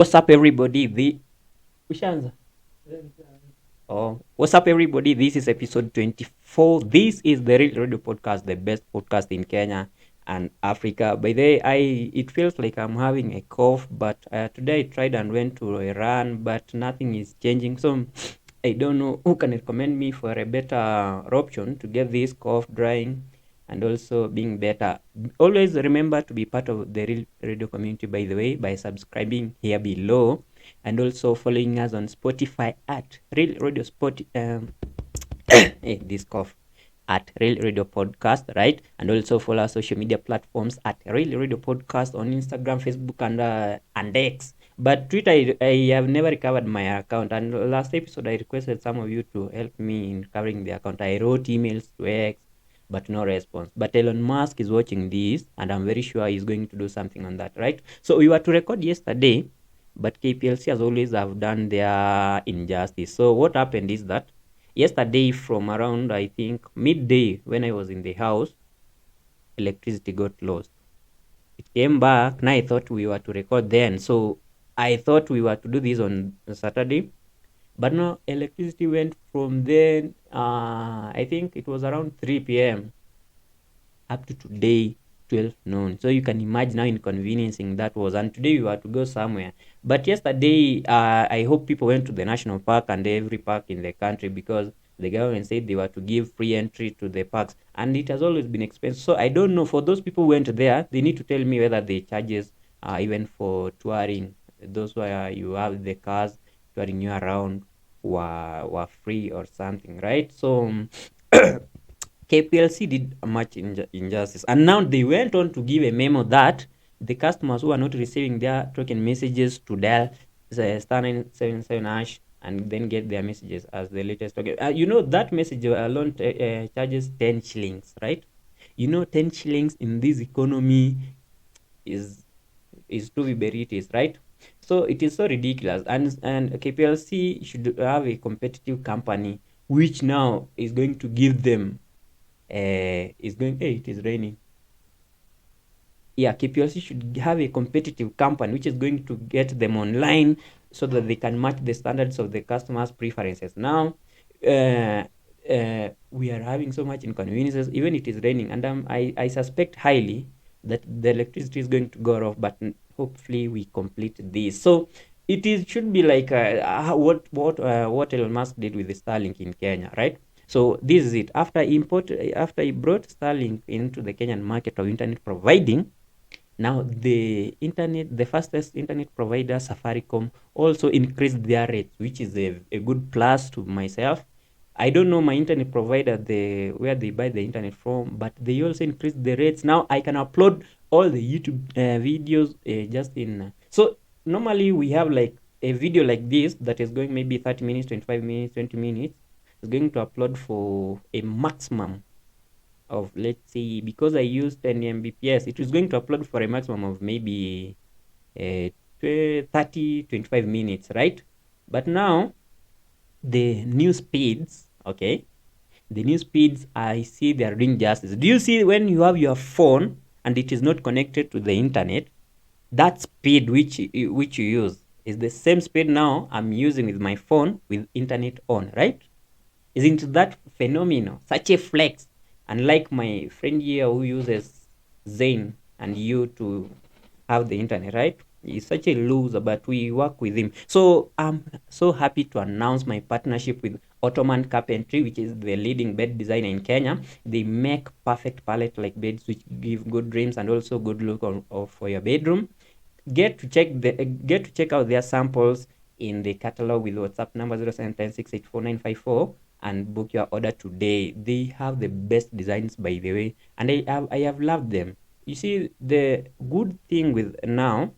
What's up, everybody? Ushanza. What's up, everybody? This is episode 24. This is the Real Radio Podcast, the best podcast in Kenya and Africa. By the way, it feels like I'm having a cough, but today I tried and went to a run, but nothing is changing. So I don't know who can recommend me for a better option to get this cough drying and also being better. Always remember to be part of the Real Radio community, by the way, by subscribing here below and also following us on Spotify at Real Radio this cough at Real Radio Podcast, right? And also follow our social media platforms at Real Radio Podcast on Instagram, Facebook, and X. But Twitter, I have never recovered my account. And last episode, I requested some of you to help me in covering the account. I wrote emails to X, but no response. But Elon Musk is watching this, and I'm very sure he's going to do something on that, right? So we were to record yesterday, but KPLC as always have done their injustice. So what happened is that yesterday from around I think midday when I was in the house, electricity got lost. It came back. Now I thought we were to record then. So I thought we were to do this on Saturday. But no, electricity went from then I think it was around 3 p.m. up to today 12 noon. So you can imagine how inconveniencing that was. And today we were to go somewhere, but yesterday I hope people went to the national park and every park in the country, because the government said they were to give free entry to the parks, and it has always been expensive. So I don't know, for those people who went there, they need to tell me whether the charges even for touring, those where you have the cars touring you around, were free or something, right? So KPLC did much injustice, and now they went on to give a memo that the customers who are not receiving their token messages to dial star 977 hash and then get their messages as the latest token. That message alone charges 10 shillings, right? 10 shillings in this economy is to be beritis, right? So it is so ridiculous, and KPLC should have a competitive company which now is going to give them is going hey, it is raining. Yeah, KPLC should have a competitive company which is going to get them online so that they can match the standards of the customers' preferences. Now, we are having so much inconveniences, even it is raining, and I suspect highly that the electricity is going to go off, but hopefully we complete this. So should be like what Elon Musk did with the Starlink in Kenya, right? So this is it. After he brought Starlink into the Kenyan market of internet providing, now the fastest internet provider, Safaricom, also increased their rates, which is a good plus to myself. I don't know my internet provider, where they buy the internet from, but they also increased the rates. Now I can upload all the YouTube videos just in. So normally we have like a video like this that is going maybe 30 minutes, 25 minutes, 20 minutes. It's going to upload for a maximum of, let's say, because I used 10 Mbps, it was going to upload for a maximum of maybe 30 25 minutes, right? But now the new speeds, okay, the new speeds, I see they are doing justice. Do you see when you have your phone and it is not connected to the internet, that speed which you use is the same speed now I'm using with my phone with internet on, right? Isn't that phenomenal? Such a flex. Unlike my friend here who uses Zane and you to have the internet, right? He's such a loser, but we work with him. So I'm so happy to announce my partnership with Otoman Carpentry, which is the leading bed designer in Kenya. They make perfect pallet-like beds which give good dreams and also good look for your bedroom. Get to check out their samples in the catalog with WhatsApp number 0710684954 and book your order today. They have the best designs, by the way, and I have loved them. You see, the good thing with now,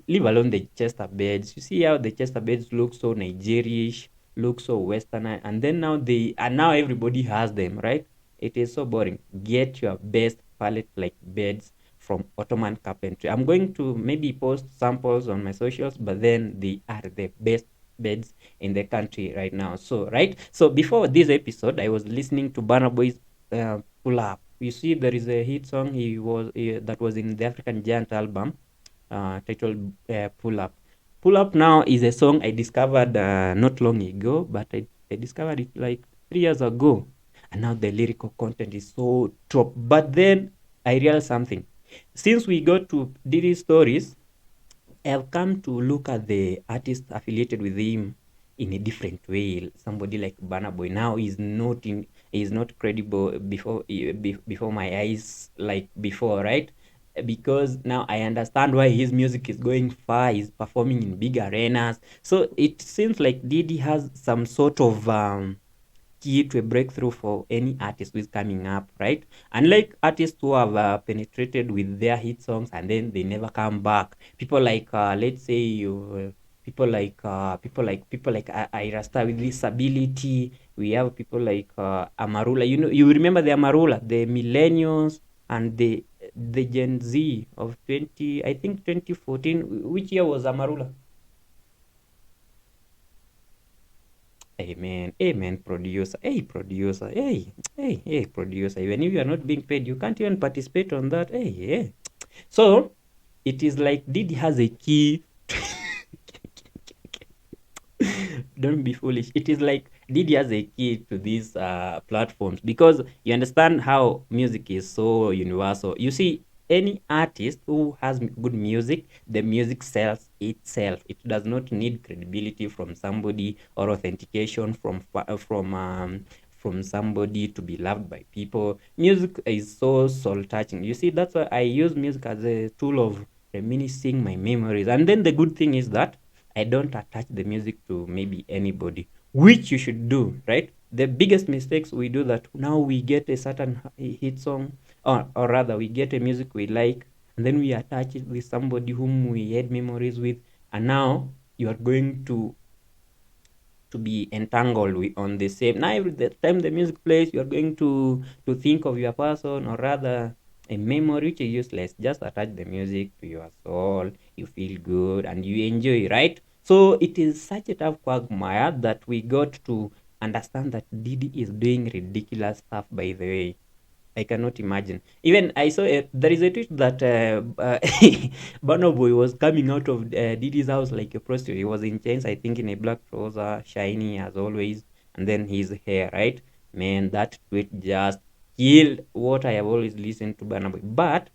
leave alone the Chester beds. You see how the Chester beds look so Nigerish, look so Western, and then now everybody has them, right? It is so boring. Get your best pallet like beds from Ottoman Carpentry. I'm going to maybe post samples on my socials, but then they are the best beds in the country right now. So, right? So, before this episode, I was listening to Burna Boy's Pull Up. You see, there is a hit song that was in the African Giant album titled Pull Up. Pull Up Now is a song I discovered not long ago, but I discovered it like 3 years ago. And now the lyrical content is so top. But then I realized something. Since we got to Diddy stories, I've come to look at the artist affiliated with him in a different way. Somebody like Burna Boy now is not credible before my eyes like before, right? Because now I understand why his music is going far. He's performing in big arenas, so it seems like Diddy has some sort of key to a breakthrough for any artist who is coming up, right? Unlike artists who have penetrated with their hit songs and then they never come back. People like, let's say, people like Ira Star with disability. We have people like Amarula. You know, you remember the Amarula, the millennials and the Gen Z of 20, I think 2014. Which year was Amarula? Amen. Amen, producer. Hey, producer. Hey, producer. Even if you are not being paid, you can't even participate on that. Hey, yeah. So it is like Didi has a key. Don't be foolish. It is like Didi has a key to these platforms because you understand how music is so universal. You see, any artist who has good music, the music sells itself. It does not need credibility from somebody or authentication from somebody to be loved by people. Music is so soul touching. You see, that's why I use music as a tool of reminiscing my memories. And then the good thing is that I don't attach the music to maybe anybody, which you should do, right? The biggest mistakes we do that now we get a certain hit song, or rather, we get a music we like, and then we attach it with somebody whom we had memories with, and now you are going to be entangled with on the same. Now every the time the music plays, you are going to think of your person, or rather a memory which is useless. Just attach the music to your soul, you feel good and you enjoy, right? So it is such a tough quagmire that we got to understand that Didi is doing ridiculous stuff, by the way. I cannot imagine. Even I saw there is a tweet that Burna Boy was coming out of Didi's house like a prostitute. He was in chains, I think, in a black trouser, shiny as always, and then his hair, right? Man, that tweet just killed what I have always listened to Burna Boy. But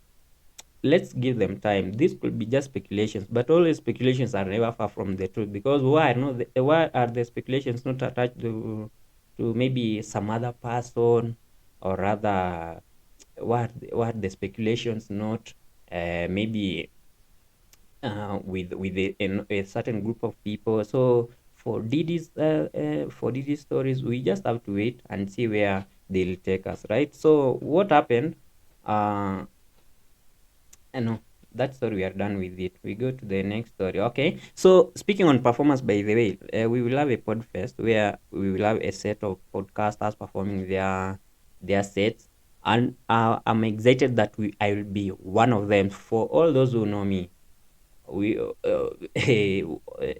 let's give them time. This could be just speculations, but all the speculations are never far from the truth. Because why are the speculations not attached to maybe some other person, or rather, what the speculations not maybe with a certain group of people. So for Didi's stories, we just have to wait and see where they'll take us, right? So what happened? Uh, I know that story, we are done with it. We go to the next story. Okay. So speaking on performance, by the way, we will have a podfest where we will have a set of podcasters performing their sets, and I'm excited that I will be one of them. For all those who know me, we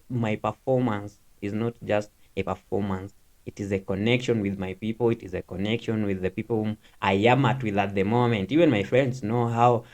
my performance is not just a performance. It is a connection with my people. It is a connection with the people whom I am at with at the moment. Even my friends know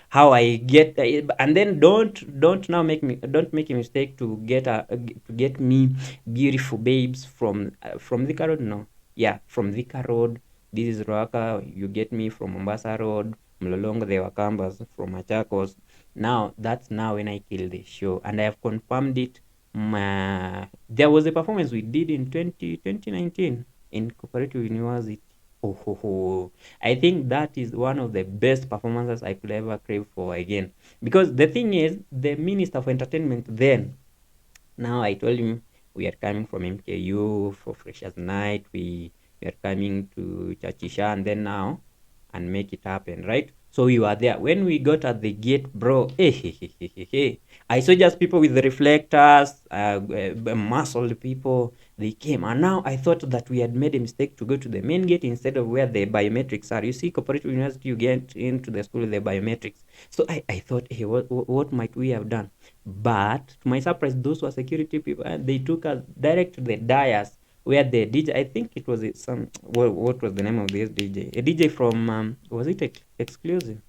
how I get, and then don't now don't make a mistake to get me beautiful babes from Thika Road. No, yeah, from Thika Road. This is Roaka. You get me from Mombasa Road, Mlolongo, the Wakambas from Machakos. Now that's now when I killed the show, and I have confirmed it. There was a performance we did in 2019 in Cooperative University. Oh, ho, ho. I think that is one of the best performances I could ever crave for again. Because the thing is, the Minister of Entertainment then, now I told him we are coming from MKU for Freshers Night. We are coming to Chachisha, and then now and make it happen, right? So you are there. When we got at the gate, bro, I saw just people with the reflectors, muscled people. They came, and now I thought that we had made a mistake to go to the main gate instead of where the biometrics are. You see, cooperative university, you get into the school with the biometrics. So I thought, hey, what might we have done? But to my surprise, those were security people, and they took us direct to the dais where the DJ, I think it was some, what was the name of this DJ? A DJ from, was it exclusive?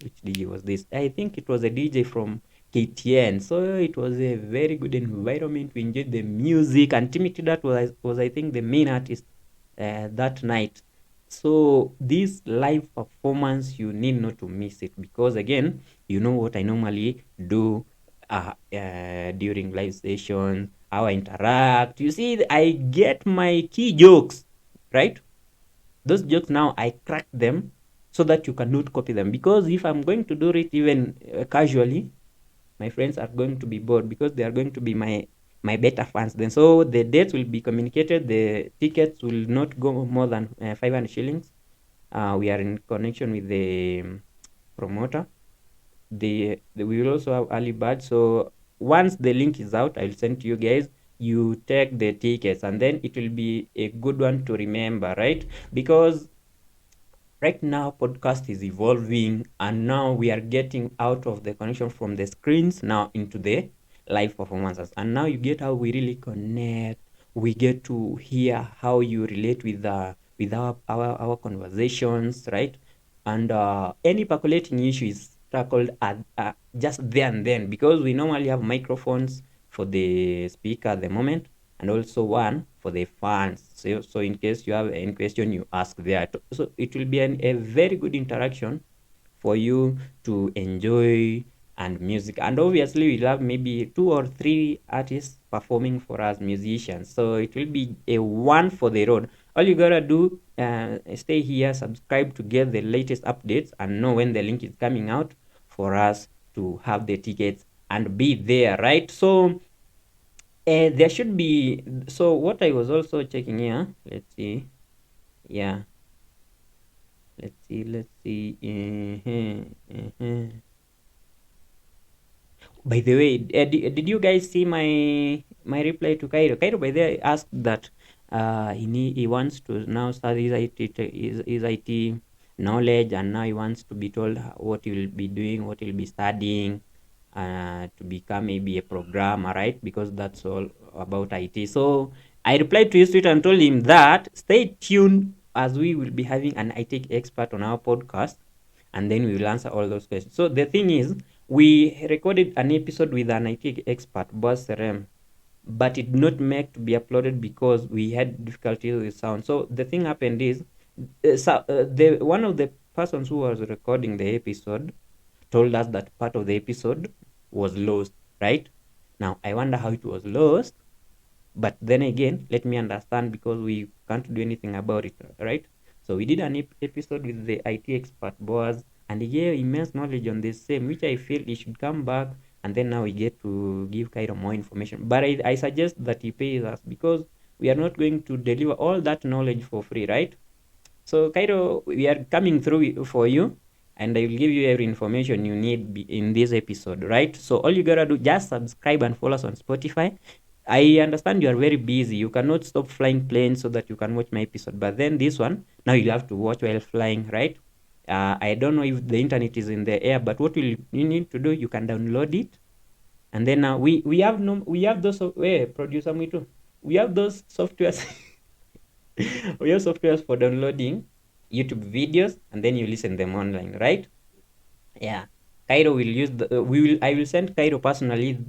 Which DJ was this? I think it was a DJ from KTN. So it was a very good environment. We enjoyed the music, and Timmy Tidat was I think the main artist that night. So this live performance, you need not to miss it, because again, you know what I normally do during live session, how I interact. You see, I get my key jokes, right? Those jokes now I crack them so that you cannot copy them, because if I'm going to do it even casually, my friends are going to be bored, because they are going to be my beta fans then. So the dates will be communicated, the tickets will not go more than 500 shillings. We are in connection with the promoter. We will also have early bird. So once the link is out, I'll send to you guys. You take the tickets, and then it will be a good one to remember, right? Because right now podcast is evolving, and now we are getting out of the connection from the screens now into the live performances, and now you get how we really connect. We get to hear how you relate with our conversations, right? And any percolating issue is tackled at just there and then, because we normally have microphones for the speaker at the moment, and also one for the fans. So in case you have any question, you ask there. So it will be a very good interaction for you to enjoy, and music. And obviously, we'll have maybe 2 or 3 artists performing for us, musicians. So it will be a one for the road. All you gotta do, stay here, subscribe to get the latest updates, and know when the link is coming out for us to have the tickets and be there, right? So there should be. So what I was also checking here. Let's see. Yeah. Let's see. Let's see. By the way, did you guys see my reply to Kairo? Kairo, by the way, asked that he wants to now start his IT knowledge, and now he wants to be told what he will be doing, what he'll be studying, to become maybe a programmer, right? Because that's all about IT. So I replied to his tweet and told him that stay tuned, as we will be having an IT expert on our podcast, and then we will answer all those questions. So the thing is, we recorded an episode with an IT expert, Boss Serem, but it did not make to be uploaded because we had difficulties with sound. So the thing happened is, the one of the persons who was recording the episode told us that part of the episode was lost, right? Now I wonder how it was lost, but then again, let me understand, because we can't do anything about it, right? So we did an episode with the IT expert Boaz, and he gave immense knowledge on the same, which I feel he should come back, and then now we get to give Cairo more information. But I suggest that he pays us, because we are not going to deliver all that knowledge for free, right? So Cairo, we are coming through for you, and I will give you every information you need in this episode, right? So all you gotta do, just subscribe and follow us on Spotify. I understand you are very busy. You cannot stop flying planes so that you can watch my episode. But then this one, now you have to watch while flying, right? I don't know if the internet is in the air, but what you need to do, you can download it, and then we have those producer me too. We have those softwares. We have softwares for downloading YouTube videos, and then you listen them online, right? Yeah. Cairo will use I will send Cairo personally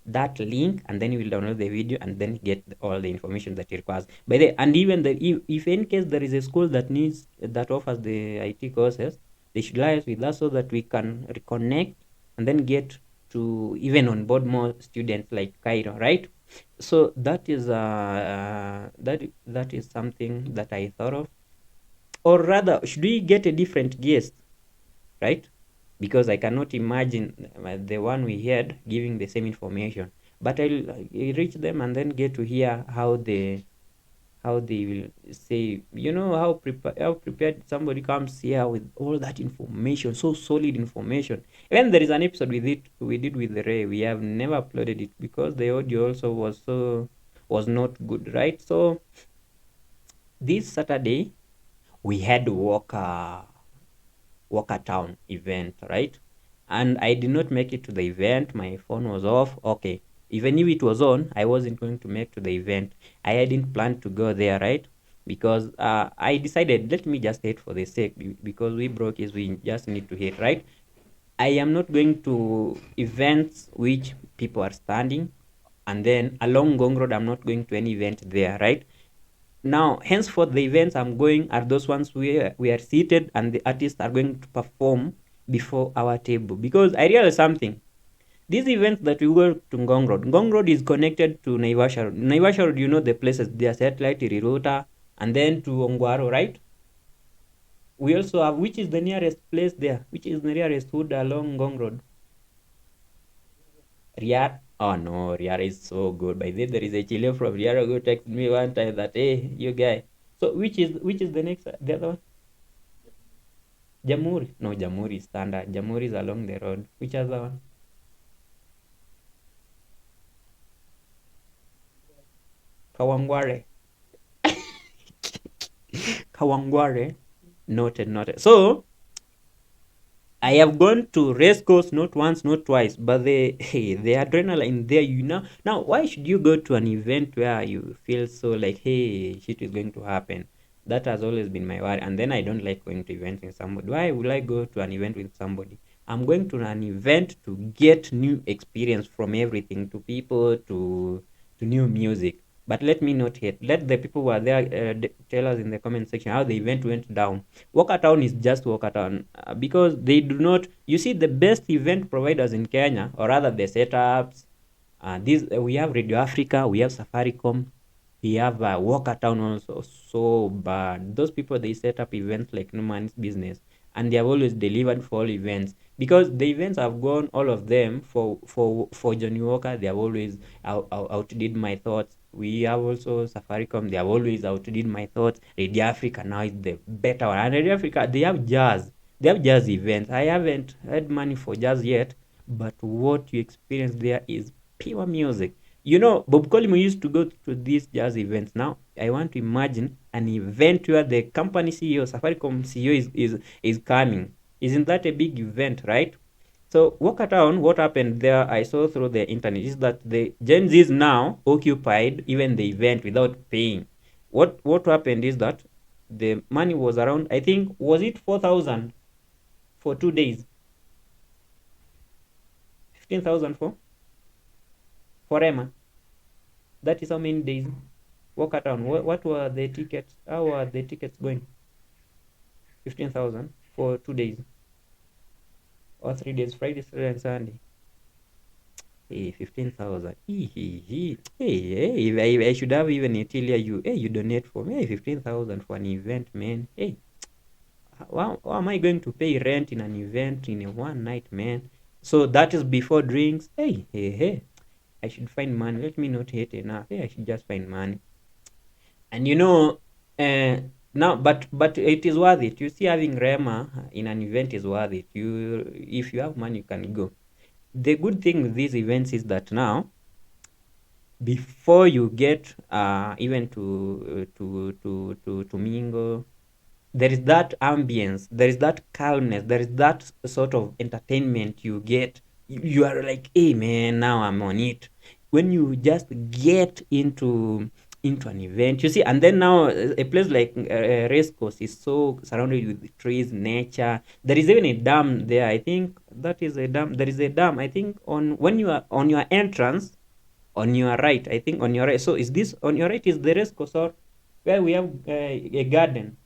that link, and then he will download the video and then get all the information that he requires. By the and even if in case there is a school that offers the IT courses, they should liaise with us so that we can reconnect and then get to even onboard more students like Cairo, right? So that is something that I thought of. Or rather, should we get a different guest, right? Because I cannot imagine the one we had giving the same information. But I'll reach them and then get to hear how they will say, how prepared somebody comes here with all that information, so solid information. Even there is an episode we did with Ray. We have never uploaded it because the audio also was not good, right? So this Saturday we had Walker Town event, right? And I did not make it to the event. My phone was off. Okay. Even if it was on, I wasn't going to make to the event. I hadn't planned to go there, right? Because I decided, let me just hate for the sake, because we broke is we just need to hate, right? I am not going to events which people are standing, and then along Gong Road, I'm not going to any event there, right? Now, henceforth, the events I'm going are those ones where we are seated and the artists are going to perform before our table. Because I realized something. These events that we go to Ngong Road is connected to Naivasha Road. Naivasha Road, you know the places, they are satellite, Rirota, and then to Ongwaro, right? We also have, which is the nearest place there? Which is the nearest hood along Ngong Road? Riyadh. Oh no, Riyadh is so good. By the way, there is a Chile from Riyadh who texted me one time that, hey, you guy. So which is the next, the other one? Jamuri. No, Jamuri is standard. Jamuri is along the road. Which other one? Kawangware. Kawangware. Noted, noted. So I have gone to race course not once, not twice, but the hey, the adrenaline there, you know. Now, why should you go to an event where you feel so like, hey, shit is going to happen? That has always been my worry. And then I don't like going to events with somebody. Why will I go to an event with somebody? I'm going to an event to get new experience from everything, to people, to new music. But let me not hate. Let the people who are there tell us in the comment section how the event went down. Walkertown is just Walkertown because they do not. You see, the best event providers in Kenya, or rather the setups. These we have Radio Africa, we have Safaricom, we have Walkertown also. So bad. Those people they set up events like no man's business, and they have always delivered for all events because the events have gone all of them for Johnny Walker. They have always outdid my thoughts. We have also Safaricom. They have always outdid my thoughts. Radio Africa now is the better one. And Radio Africa, they have jazz. They have jazz events. I haven't had money for jazz yet, but what you experience there is pure music. You know, Bob Colimo used to go to these jazz events. Now, I want to imagine an event where the company CEO, Safaricom CEO, is coming. Isn't that a big event, right? So Walkertown, what happened there, I saw through the internet, is that the Gen Zs now occupied even the event without paying. What happened is that the money was around, I think, was it 4,000 for 2 days? 15,000 for Emma. That is how many days? Walkertown. What were the tickets? How were the tickets going? 15,000 for 2 days or 3 days, Friday, Saturday, and Sunday. Hey, 15,000. Hey, hey, I should have even a Etilia you. Hey, you donate for me. Hey, 15,000 for an event, man. Hey, how am I going to pay rent in an event in a one night, man? So that is before drinks. Hey. I should find money. Let me not hate enough. Hey, I should just find money. And you know, uh, now, but it is worth it. You see, having Rema in an event is worth it. You, if you have money, you can go. The good thing with these events is that now, before you get even to mingle, there is that ambience, there is that calmness, there is that sort of entertainment you get. You are like, hey man, now I'm on it. When you just get into an event, you see, and then now a place like race course is so surrounded with trees, nature. There is even a dam there. I think that is a dam. There is a dam. I think on when you are on your entrance, on your right. I think on your right. So is this on your right is the race course or where we have a garden?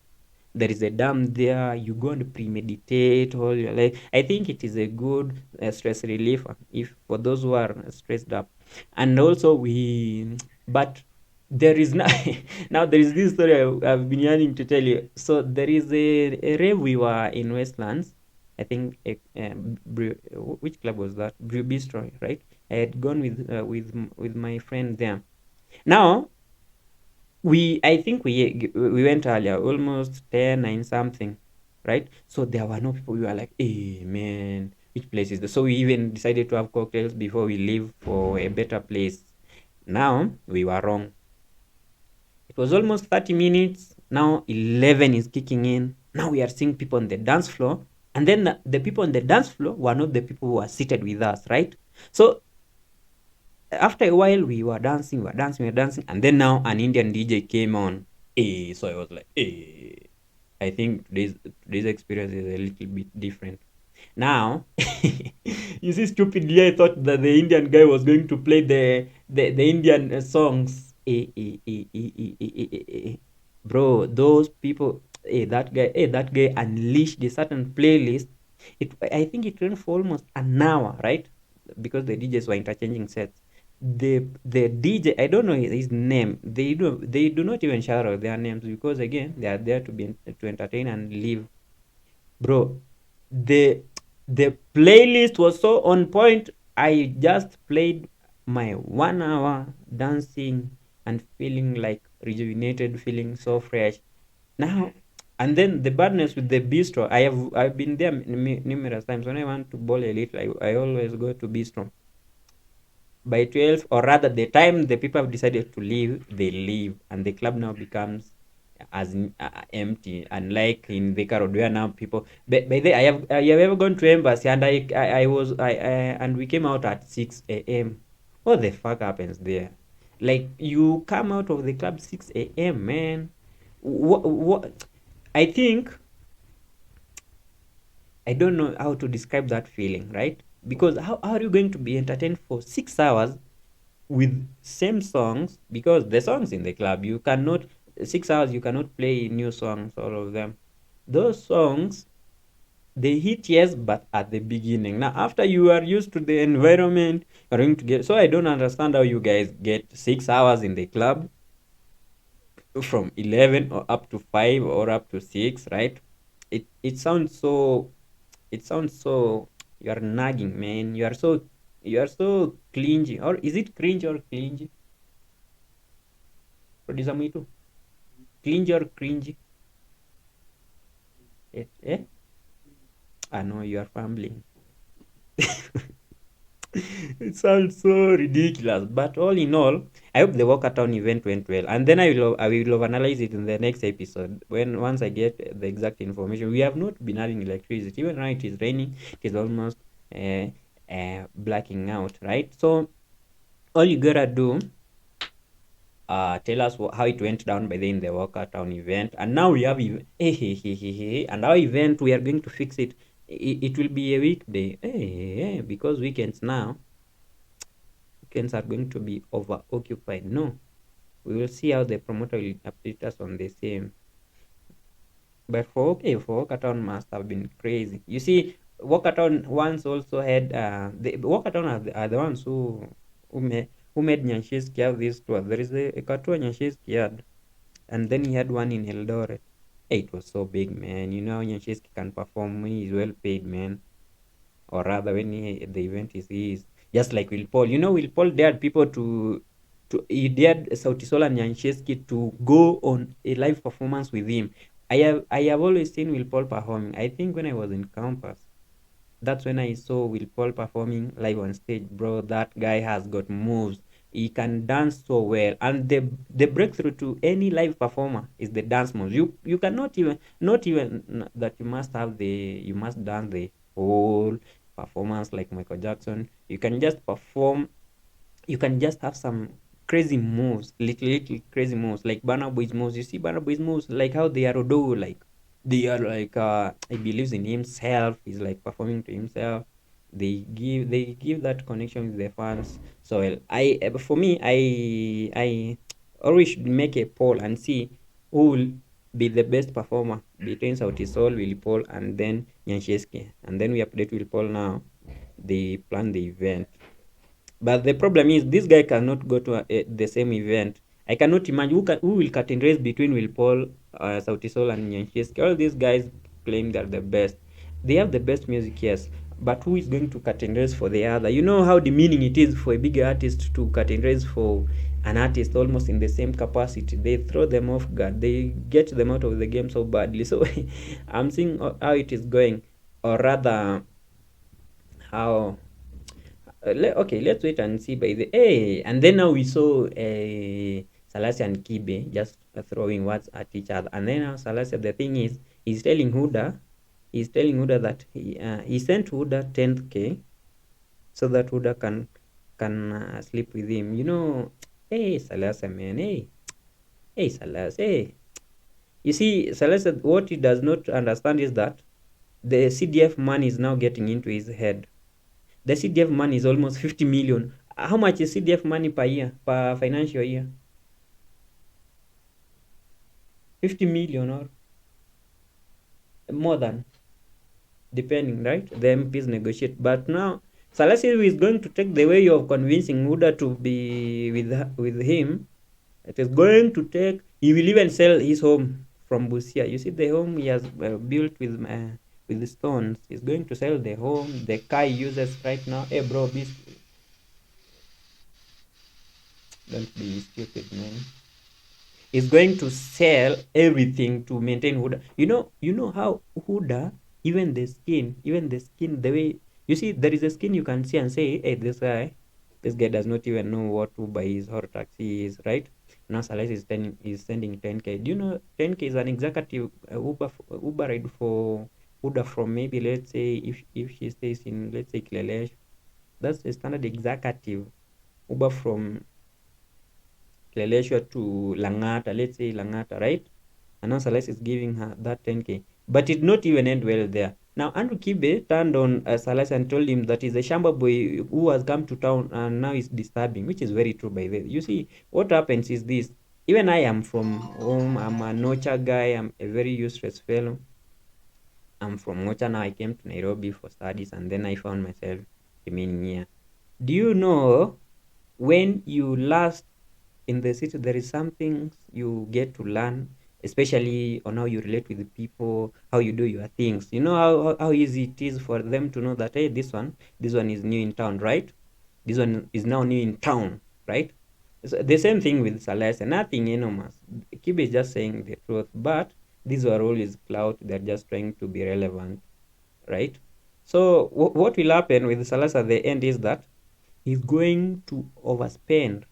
There is a dam there. You go and premeditate all your life. I think it is a good stress reliever if for those who are stressed up. And also but there is now now there is this story I've been yearning to tell you. So there is a rave we were in Westlands. I think which club was that? Brew Bistro, right? I had gone with my friend there. Now I think we went earlier, almost 10, 9 something, right? So there were no people. We were like, hey man, which place is this? So we even decided to have cocktails before we leave for a better place. Now we were wrong. It was almost 30 minutes. Now 11 is kicking in. Now we are seeing people on the dance floor. And then the people on the dance floor were not the people who were seated with us, right? So after a while we were dancing, and then now an Indian DJ came on. So I was like, I think today's experience is a little bit different. Now, you see, stupidly, I thought that the Indian guy was going to play the Indian songs. Bro, those people, that guy unleashed a certain playlist. I think it ran for almost an hour, right? Because the DJs were interchanging sets. The DJ, I don't know his name. They do not even shout out their names because again they are there to entertain and live. Bro, the the playlist was so on point. I just played my 1 hour dancing and feeling like rejuvenated, feeling so fresh. Now, and then the badness with the bistro, I've been there numerous times. When I want to bowl a little, I always go to bistro. By 12, or rather the time the people have decided to leave, they leave, and the club now becomes as empty. Unlike in Vika Road, where now people, by the I have ever gone to embassy, and I was and we came out at 6 a.m. What the fuck happens there? Like, you come out of the club 6 a.m., man. What I think, I don't know how to describe that feeling, right? Because how are you going to be entertained for 6 hours with same songs? Because the songs in the club, you cannot, 6 hours you cannot play new songs, all of them. Those songs, they hit, yes, but at the beginning. Now after you are used to the environment, you're going to get, so I don't understand how you guys get 6 hours in the club from 11 or up to 5 or up to 6, right? It sounds so you are nagging, man. You are so clingy. Or is it cringe or clingy? Producer Mitu? Clingy or cringy? Eh? I know you are fumbling. It sounds so ridiculous, but all in all, I hope the Walkertown event went well, and then I will analyze it in the next episode when once I get the exact information. We have not been having electricity. Even now it is raining. It is almost blacking out, right? So all you gotta do, tell us how it went down by the in the Walkertown event, and now we have and our event, we are going to fix it. It will be a weekday, because weekends are going to be over occupied. No, we will see how the promoter will update us on the same. But for Walkertown must have been crazy. You see, Walkertown once also had the Walkertown are the ones who made Nyanshiski have this tour. There is a Katua Nyanshiski had, and then he had one in Eldoret. Hey, it was so big, man. You know how Nyanshiski can perform when he's well paid, man. Or rather, when the event is just like Will Paul. You know, Will Paul dared people he dared Sauti Sol and Nyanshiski to go on a live performance with him. I have always seen Will Paul performing. I think when I was in campus, that's when I saw Will Paul performing live on stage. Bro, that guy has got moves. He can dance so well, and the breakthrough to any live performer is the dance moves. You cannot even, not even that you must dance the whole performance like Michael Jackson. You can just perform. You can just have some crazy moves, little crazy moves like Burna Boy's moves. You see Burna Boy's moves, like how they are Odo, like they are like he believes in himself. He's like performing to himself. They give that connection with the fans. So well, for me, I always should make a poll and see who will be the best performer between Sauti Sol, Willy Paul, and then Nyanshiski. And then we update Willy Paul now. They plan the event. But the problem is this guy cannot go to the same event. I cannot imagine who will cut in race between Will Paul, Sauti Sol, and Nyanshiski. All these guys claim they're the best. They have the best music, yes. But who is going to cut in race for the other? You know how demeaning it is for a big artist to cut in race for an artist almost in the same capacity. They throw them off guard. They get them out of the game so badly. So I'm seeing how it is going, or rather, how okay, let's wait and see by the and then now we saw Salasia and Kibe just throwing words at each other, and then now Salasia, the thing is, he's telling Huda that he sent Huda 10th K so that Huda can sleep with him. You know, Salasia, man, Salasia, You see, Salasia, what he does not understand is that the CDF money is now getting into his head. The CDF money is almost 50 million. How much is CDF money per year, per financial year? 50 million or more than, depending, right? The MPs negotiate. But now, Salasi is going to take the way of convincing Huda to be with him. It is going to take, he will even sell his home from Busia. You see the home he has built with the stones. He's going to sell the home, the car he uses right now. Hey bro, don't be stupid, man. Is going to sell everything to maintain Huda. You know how Huda, even the skin, the way you see, there is a skin you can see and say, hey, this guy does not even know what Uber is or taxi is, right? Now Salas is sending 10k. Do you know 10k is an executive Uber ride for Huda from, maybe, let's say, if she stays in, let's say, Klelesh, that's a standard executive Uber from Kileleshwa to Langata, let's say Langata, right? And now Celeste is giving her that 10k. But it did not even end well there. Now, Andrew Kibe turned on Celeste and told him that he's a Shamba boy who has come to town and now is disturbing, which is very true, by the way. You see, what happens is this. Even I am from home. I'm a Nocha guy. I'm a very useless fellow. I'm from Nocha. Now I came to Nairobi for studies and then I found myself remaining here. Do you know when you last in the city, there is something you get to learn, especially on how you relate with the people, how you do your things. You know how easy it is for them to know that, hey, this one is new in town, right? This one is now new in town, right? So the same thing with Celeste, nothing enormous. Kibe is just saying the truth, but these are always clout. They're just trying to be relevant, right? So what will happen with Celeste at the end is that he's going to overspend,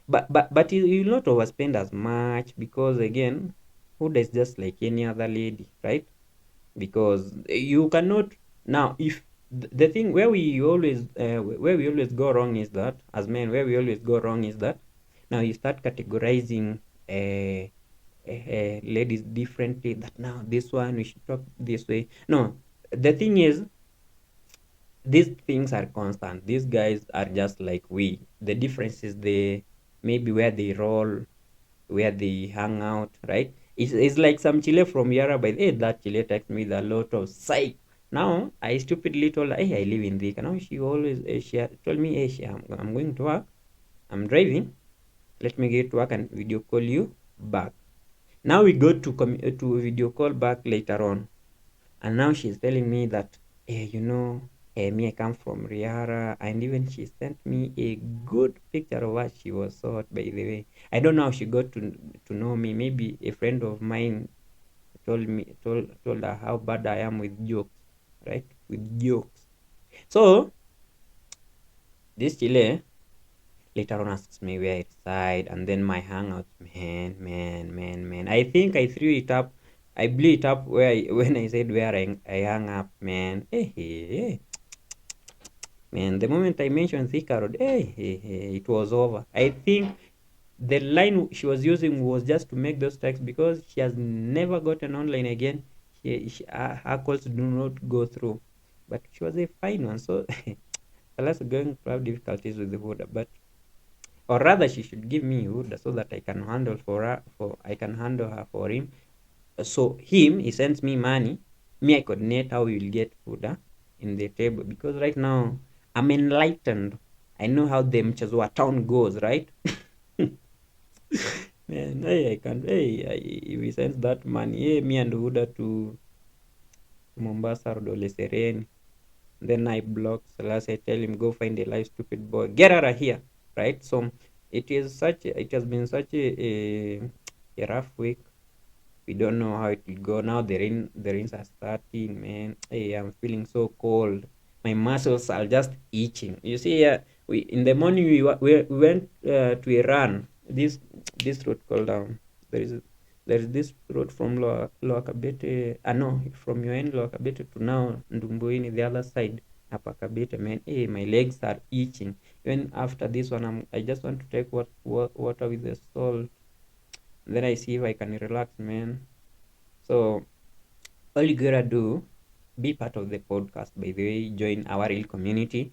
but you will not overspend as much, because again, Huda is just like any other lady, right? Because you cannot, now, if the thing where we always go wrong is that, as men, where we always go wrong is that now you start categorizing ladies differently, that now this one we should talk this way. No, the thing is, these things are constant. These guys are just like we. The difference is the maybe where they roll, where they hang out, right? It's like some Chile from Yara, by hey, that Chile text me with a lot of psych. Now I stupidly told her, hey, I live in Thika. Now she always told me, hey, I'm going to work. I'm driving. Let me get to work and video call you back. Now we go to video call back later on. And now she's telling me that, me, I come from Riara, and even she sent me a good picture of what she was so hot, by the way. I don't know how she got to know me. Maybe a friend of mine told her how bad I am with jokes, right? With jokes. So this Chile later on asks me where I reside, and then my hangout. Man. I think I threw it up. I blew it up when I said where I hung up, man. Hey. Man, the moment I mentioned Thika Road, it was over. I think the line she was using was just to make those texts, because she has never gotten online again. Her calls do not go through. But she was a fine one. So, Alas going to have difficulties with the Huda, but or rather she should give me Huda so that I can handle her for him. So he sends me money, me I coordinate how we will get Huda in the table, because right now I'm enlightened. I know how the Mchazwa town goes, right? Man, hey, I can't. Hey, if he sends that money, hey, me and Huda to Mombasa or Dole Sereni, then I block Salas. I tell him, go find a live stupid boy, get out of here, right? So it has been such a rough week. We don't know how it will go. Now the rains are starting, man. Hey, I'm feeling so cold. My muscles are just itching. You see, we in the morning we went to a run. This road called down. There is this road from Lower Kabete. No, from your end Lower Kabete to now Ndumbuini, the other side. Upper Kabete, man. Hey, my legs are itching. Even after this one, I just want to take water with the salt. Then I see if I can relax, man. So all you gotta do be part of the podcast. By the way, join our real community.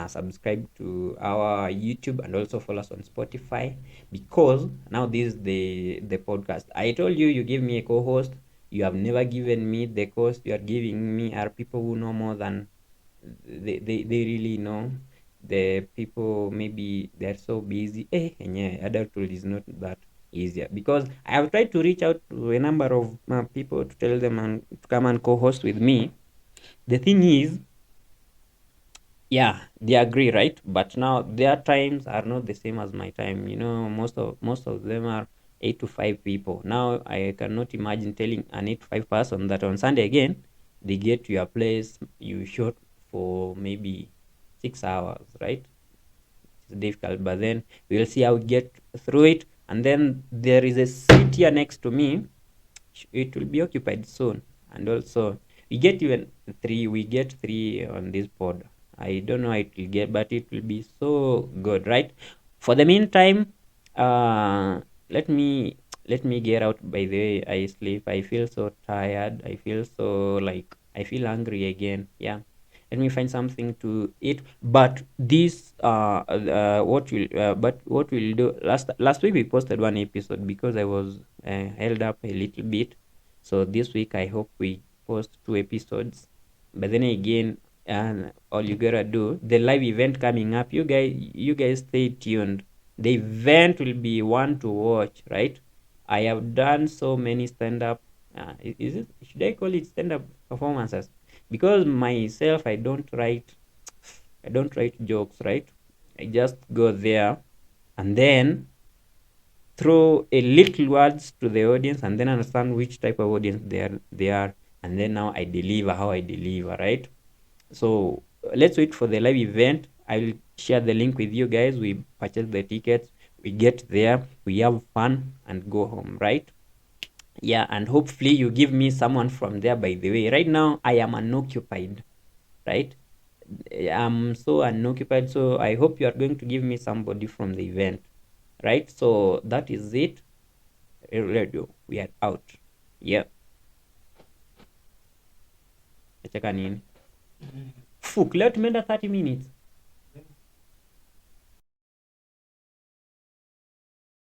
Subscribe to our YouTube and also follow us on Spotify, because now this is the podcast. I told you, you give me a co-host. You have never given me the cost you are giving me are people who know more than they really know. The people, maybe they're so busy. And yeah, adulthood is not that easier, because I have tried to reach out to a number of people to tell them and to come and co-host with me. The thing is, yeah, they agree, right? But now their times are not the same as my time. Most of them are 8 to 5 people. Now I cannot imagine telling an 8 to 5 person that on Sunday again they get to your place, you shot for maybe 6 hours, right? It's difficult, but then we'll see how we get through it. And then there is a seat here next to me. It will be occupied soon. And also we get three on this pod. I don't know how it will get, but it will be so good, right? For the meantime, uh let me let me get out. By the way, I sleep. I feel so tired. I feel so, like, I feel hungry again. Yeah, let me find something to eat. But this what we'll do, last week we posted one episode because I was held up a little bit. So this week I hope we post 2 episodes. But then again, all you gotta do, the live event coming up, you guys stay tuned. The event will be one to watch, right? I have done so many stand up, is it, should I call it stand up performances? Because myself, I don't write jokes, right? I just go there and then throw a little words to the audience, and then understand which type of audience they are, and then now I deliver how I deliver, right? So let's wait for the live event. I'll share the link with you guys. We purchase the tickets, we get there, we have fun and go home, right? Yeah, and hopefully you give me someone from there. By the way, right now I am unoccupied, right? I'm so unoccupied, so I hope you are going to give me somebody from the event, right? So that is it. Radio, we are out. Yeah, nacheka nini? Fuck, leo tumeenda 30 minutes.